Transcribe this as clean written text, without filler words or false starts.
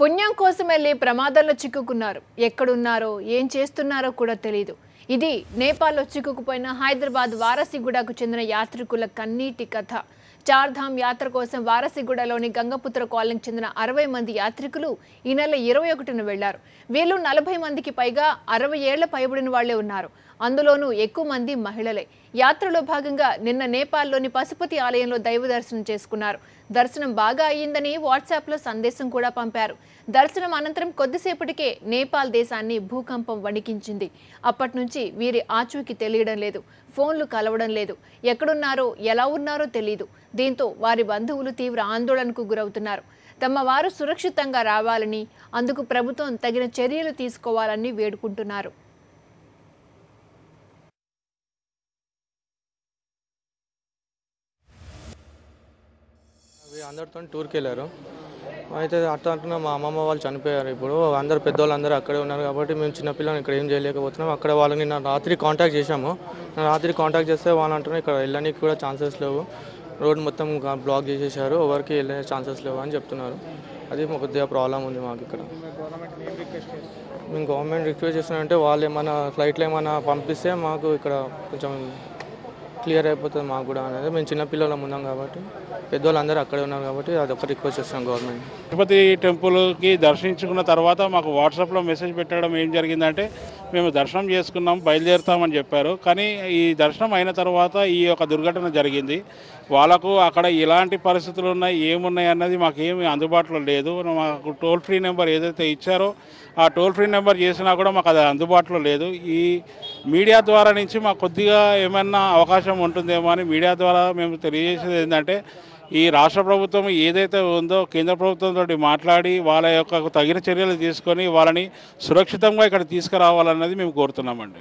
పుణ్యం కోసం వెళ్ళి ప్రమాదంలో చిక్కుకున్నారు. ఎక్కడున్నారో ఏం చేస్తున్నారో కూడా తెలియదు. ఇది నేపాల్లో చిక్కుకుపోయిన హైదరాబాద్ వారసిగూడకు చెందిన యాత్రికుల కన్నీటి కథ. చార్ధామ్ యాత్ర కోసం వారసిగూడలోని గంగపుత్ర కాలనీకి చెందిన 60 మంది యాత్రికులు ఈ నెల 21న వెళ్లారు. వీళ్ళు 40 మందికి పైగా 60 ఏళ్ల పైబడిన వాళ్లే ఉన్నారు. అందులోనూ ఎక్కువ మంది మహిళలే. యాత్రలో భాగంగా నిన్న నేపాల్లోని పశుపతి ఆలయంలో దైవ దర్శనం చేసుకున్నారు. దర్శనం బాగా అయ్యిందని వాట్సాప్లో సందేశం కూడా పంపారు. దర్శనం అనంతరం కొద్దిసేపటికే నేపాల్ దేశాన్ని భూకంపం వణికించింది. అప్పటి నుంచి వీరి ఆచూకీ తెలియడం లేదు, ఫోన్లు కలవడం లేదు, ఎక్కడున్నారో ఎలా ఉన్నారో తెలియదు. దీంతో వారి బంధువులు తీవ్ర ఆందోళనకు గురవుతున్నారు. తమ వారు సురక్షితంగా రావాలని, అందుకు ప్రభుత్వం తగిన చర్యలు తీసుకోవాలని వేడుకుంటున్నారు. అందరితో టూర్కి వెళ్ళారు. అయితే అట్లా మా అమ్మమ్మ వాళ్ళు చనిపోయారు. ఇప్పుడు అందరు పెద్దవాళ్ళు అందరూ అక్కడే ఉన్నారు కాబట్టి మేము చిన్నపిల్లలు ఇక్కడ ఏం చేయలేకపోతున్నాం. అక్కడ వాళ్ళని నా రాత్రి కాంటాక్ట్ చేశాము. రాత్రి కాంటాక్ట్ చేస్తే వాళ్ళు అంటున్నారు ఇక్కడ వెళ్ళడానికి కూడా ఛాన్సెస్ లేవు, రోడ్ మొత్తం బ్లాక్ చేసేసారు, ఎవరికి వెళ్ళే ఛాన్సెస్ లేవు అని చెప్తున్నారు. అది కొద్దిగా ప్రాబ్లం ఉంది మాకు ఇక్కడ. మేము గవర్నమెంట్ రిక్వెస్ట్ చేస్తున్నామంటే వాళ్ళు ఏమైనా ఫ్లైట్లో ఏమైనా పంపిస్తే మాకు ఇక్కడ కొంచెం క్లియర్ అయిపోతుంది మాకు కూడా అనేది. మేము చిన్నపిల్లలం ఉన్నాం కాబట్టి, పెద్దవాళ్ళందరూ అక్కడే ఉన్నారు కాబట్టి అదొక రిక్వెస్ట్ చేస్తున్నాం గవర్నమెంట్. తిరుపతి టెంపుల్కి దర్శించుకున్న తర్వాత మాకు వాట్సాప్లో మెసేజ్ పెట్టడం ఏం జరిగిందంటే మేము దర్శనం చేసుకున్నాం, బయలుదేరుతామని చెప్పారు. కానీ ఈ దర్శనం అయిన తర్వాత ఈ యొక్క దుర్ఘటన జరిగింది. వాళ్ళకు అక్కడ ఎలాంటి పరిస్థితులు ఉన్నాయి, ఏమున్నాయి అన్నది మాకేమీ అందుబాటులో లేదు. మాకు టోల్ ఫ్రీ నెంబర్ ఏదైతే ఇచ్చారో ఆ టోల్ ఫ్రీ నెంబర్ చేసినా కూడా మాకు అది అందుబాటులో లేదు. ఈ మీడియా ద్వారా నుంచి మాకు కొద్దిగా ఏమైనా అవకాశం ఉంటుందేమో అని మీడియా ద్వారా మేము తెలియజేసేది ఏంటంటే ఈ రాష్ట్ర ప్రభుత్వం ఏదైతే ఉందో కేంద్ర ప్రభుత్వంతో మాట్లాడి వాళ్ళ యొక్క తగిన చర్యలు తీసుకొని వాళ్ళని సురక్షితంగా ఇక్కడ తీసుకురావాలన్నది మేము కోరుతున్నామండి.